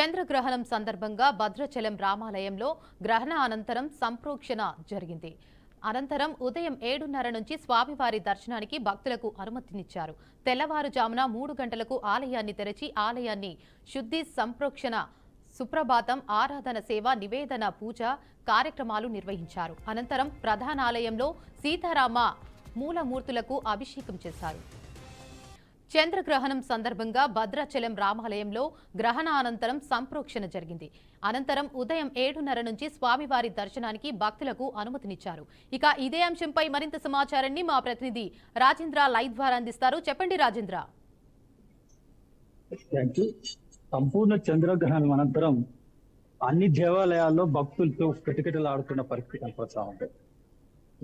చంద్రగ్రహణం సందర్భంగా భద్రాచలం రామాలయంలో గ్రహణ అనంతరం సంప్రోక్షణ జరిగింది. అనంతరం ఉదయం 7:30 నుంచి స్వామివారి దర్శనానికి భక్తులకు అనుమతినిచ్చారు. తెల్లవారుజామున 3 గంటలకు ఆలయాన్ని తెరిచి ఆలయాన్ని శుద్ధి సంప్రోక్షణ సుప్రభాతం ఆరాధన సేవ నివేదన పూజ కార్యక్రమాలు నిర్వహించారు. అనంతరం ప్రధాన ఆలయంలో సీతారామ మూలమూర్తులకు అభిషేకం చేశారు. చంద్రగ్రహణం సందర్భంగా భద్రాచలం రామాలయంలో గ్రహణ అనంతరం సంప్రోక్షణ జరిగింది. అనంతరం ఉదయం 7:30 నుంచి స్వామివారి దర్శనానికి భక్తులకు అనుమతినిచ్చారు. ఇక ఇదే అంశంపై మరింత సమాచారాన్ని మా ప్రతినిధి రాజేంద్ర లైవ్ ద్వారా అందిస్తారు. చెప్పండి రాజేంద్ర. సంపూర్ణ చంద్రగ్రహణం అనంతరం అన్ని దేవాలయాల్లో భక్తులతో కిటకిటలాడుతున్న పరిస్థితి కనపడతా ఉంది.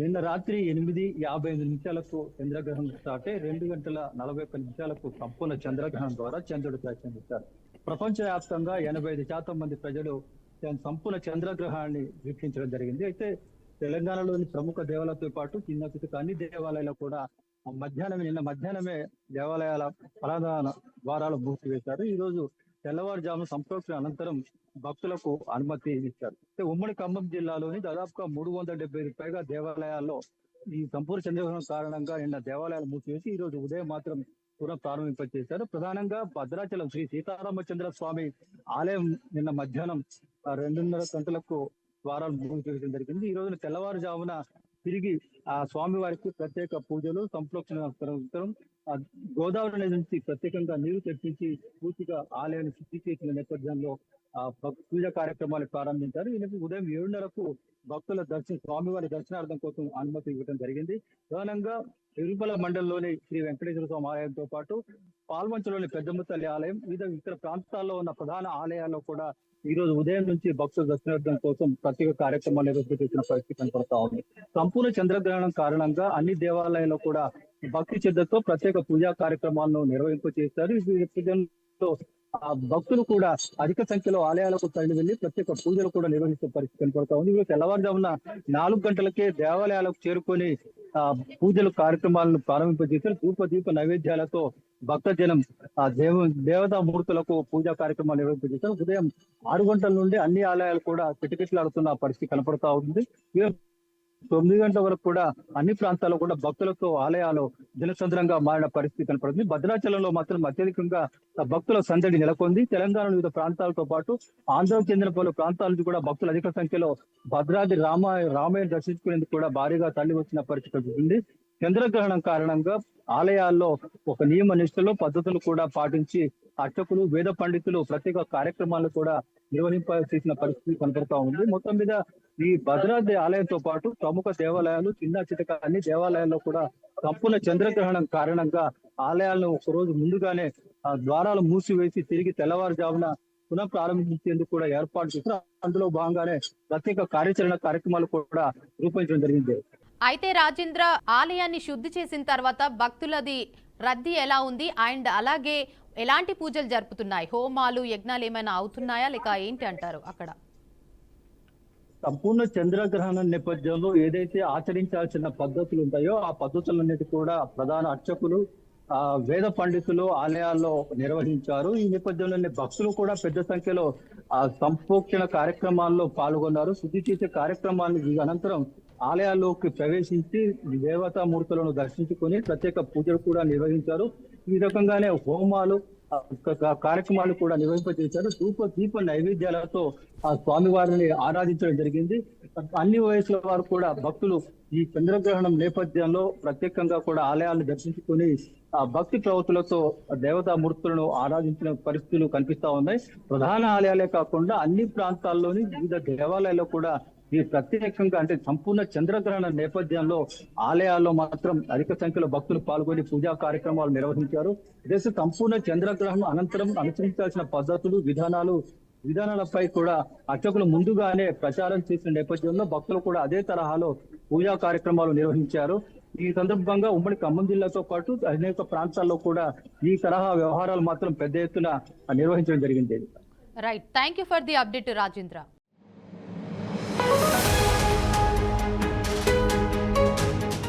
నిన్న రాత్రి 8:55 చంద్రగ్రహణం స్టార్ట్ అయి 2:41 సంపూర్ణ చంద్రగ్రహణం ద్వారా చంద్రుడు దర్శనమిస్తారు. ప్రపంచ వ్యాప్తంగా 85% మంది ప్రజలు సంపూర్ణ చంద్రగ్రహణాన్ని వీక్షించడం జరిగింది. అయితే తెలంగాణలోని ప్రముఖ దేవాలయాలతో పాటు చిన్న చిన్న అన్ని దేవాలయాలు కూడా నిన్న మధ్యాహ్నమే దేవాలయాల ప్రధాన ద్వారాలు మూసివేశారు. ఈ రోజు తెల్లవారుజాము సంప్రోక్షణ అనంతరం భక్తులకు అనుమతి ఇచ్చారు. ఉమ్మడి ఖమ్మం జిల్లాలోని దాదాపుగా 375 పైగా దేవాలయాల్లో ఈ సంపూర్ణ చంద్రగ్రహణం కారణంగా నిన్న దేవాలయాలు మూసివేసి ఈ రోజు ఉదయం మాత్రం పునః ప్రారంభింపచేశారు. ప్రధానంగా భద్రాచలం శ్రీ సీతారామచంద్ర స్వామి ఆలయం నిన్న మధ్యాహ్నం 2:30 గంటలకు ద్వారాలు మూసివేయడం జరిగింది. ఈ రోజున తెల్లవారుజామున తిరిగి ఆ స్వామి వారికి ప్రత్యేక పూజలు సంప్రోక్షణ గోదావరి నది నుంచి ప్రత్యేకంగా నీరు తెప్పించి పూర్తిగా ఆలయాన్ని శుద్ధి చేసిన నేపథ్యంలో పూజా కార్యక్రమాలు ప్రారంభించారు. ఈయనకు ఉదయం 7:30కు భక్తుల స్వామివారి దర్శనార్థం కోసం అనుమతి ఇవ్వడం జరిగింది. ప్రధానంగా తిరుమల మండలంలోని శ్రీ వెంకటేశ్వర స్వామి ఆలయంతో పాటు పాల్వంచలోని పెద్దమ్మ తల్లి ఆలయం ఇతర ప్రాంతాల్లో ఉన్న ప్రధాన ఆలయాల్లో కూడా ఈ రోజు ఉదయం నుంచి భక్తుల దర్శనార్థం కోసం ప్రత్యేక కార్యక్రమాలు నిర్వహించిన పరిస్థితి కనపడతా ఉంది. సంపూర్ణ చంద్రగ్రహణం కారణంగా అన్ని దేవాలయాల్లో కూడా భక్తి శ్రద్ధతో ప్రత్యేక పూజా కార్యక్రమాలను నిర్వహింపచేస్తారు. ఈ నేపథ్యంలో భక్తులు కూడా అధిక సంఖ్యలో ఆలయాలకు తరలి వెళ్లి ప్రత్యేక పూజలు కూడా నిర్వహించే పరిస్థితి కనపడతా ఉంది. ఇప్పుడు తెల్లవారుజామున 4 గంటలకే దేవాలయాలకు చేరుకొని పూజలు కార్యక్రమాలను ప్రారంభింపజేశారు. దీప నైవేద్యాలతో భక్తజనం దేవతా మూర్తులకు పూజా కార్యక్రమాలు నిర్వహింపజేశారు. ఉదయం 6 గంటల నుండి అన్ని ఆలయాలు కూడా కిటకిటలాడుతున్న పరిస్థితి కనపడతా ఉంది. 9 గంటల వరకు కూడా అన్ని ప్రాంతాల్లో కూడా భక్తులతో ఆలయాలు జనసంద్రంగా మారిన పరిస్థితి కనపడుతుంది. భద్రాచలంలో మాత్రం అత్యధికంగా భక్తుల సందడి నెలకొంది. తెలంగాణ వివిధ ప్రాంతాలతో పాటు ఆంధ్రకు చెందిన పలు ప్రాంతాల నుంచి కూడా భక్తులు అధిక సంఖ్యలో భద్రాద్రి రామయ్య దర్శించుకునేందుకు కూడా భారీగా తరలి వచ్చిన పరిస్థితి కలుగుతుంది. చంద్రగ్రహణం కారణంగా ఆలయాల్లో ఒక నియమ నిష్ఠలో పద్ధతులు కూడా పాటించి అర్చకులు వేద పండితులు ప్రత్యేక కార్యక్రమాలు కూడా నిర్వహించాల్సిన పరిస్థితి కనపడతా ఉంది. మొత్తం మీద ఈ భద్రాద్రి ఆలయంతో పాటు ప్రముఖ దేవాలయాలు చిన్న చితక అన్ని దేవాలయాల్లో కూడా సంపూర్ణ చంద్రగ్రహణం కారణంగా ఆలయాలను ఒకరోజు ముందుగానే ద్వారాలు మూసివేసి తిరిగి తెల్లవారుజామున పునః ప్రారంభించేందుకు కూడా ఏర్పాటు చేశారు. అందులో భాగంగానే ప్రత్యేక కార్యాచరణ కూడా రూపొందించడం జరిగింది. అయితే రాజేంద్ర, ఆలయాన్ని శుద్ధి చేసిన తర్వాత భక్తులది రద్దీ ఎలా ఉంది అండ్ అలాగే ఎలాంటి పూజలు జరుపుతున్నాయి? హోమాలు యజ్ఞాలు ఏమైనా అవుతున్నాయా లేక ఏంటి అంటారు అక్కడ? సంపూర్ణ చంద్రగ్రహణం నేపథ్యంలో ఏదైతే ఆచరించాల్సిన పద్ధతులు ఉంటాయో ఆ పద్ధతులన్నిటి కూడా ప్రధాన అర్చకులు వేద పండితులు ఆలయాల్లో నిర్వహించారు. ఈ నేపథ్యంలోనే భక్తులు కూడా పెద్ద సంఖ్యలో సంప్రోక్షణ కార్యక్రమాల్లో పాల్గొన్నారు. శుద్ధి చేసే కార్యక్రమాన్ని అనంతరం ఆలయాల్లోకి ప్రవేశించి దేవతా మూర్తులను దర్శించుకొని ప్రత్యేక పూజలు కూడా నిర్వహించారు. ఈ రకంగానే హోమాలు కార్యక్రమాలు కూడా నిర్వహింపజేశారు. దీప నైవేద్యాలతో ఆ స్వామివారిని ఆరాధించడం జరిగింది. అన్ని వయసుల వారు కూడా భక్తులు ఈ చంద్రగ్రహణం నేపథ్యంలో ప్రత్యేకంగా కూడా ఆలయాలను దర్శించుకుని భక్తి ప్రవృత్తులతో దేవతా మూర్తులను ఆరాధించిన పరిస్థితులు కనిపిస్తా ఉన్నాయి. ప్రధాన ఆలయాలే కాకుండా అన్ని ప్రాంతాల్లోని వివిధ దేవాలయాల్లో కూడా ఈ ప్రత్యేకంగా అంటే సంపూర్ణ చంద్రగ్రహణ నేపథ్యంలో ఆలయాల్లో మాత్రం అధిక సంఖ్యలో భక్తులు పాల్గొని పూజా కార్యక్రమాలు నిర్వహించారు. దేశ సంపూర్ణ చంద్రగ్రహణం అనంతరం అనుసరించాల్సిన పద్ధతులు విధానాలపై కూడా అర్చకులు ముందుగానే ప్రచారం చేసిన నేపథ్యంలో భక్తులు కూడా అదే తరహాలో పూజా కార్యక్రమాలు నిర్వహించారు. ఈ సందర్భంగా ఉమ్మడి ఖమ్మం జిల్లాతో పాటు అనేక ప్రాంతాల్లో కూడా ఈ తరహా వ్యవహారాలు మాత్రం పెద్ద ఎత్తున నిర్వహించడం జరిగింది. Right, thank you for the update Rajendra.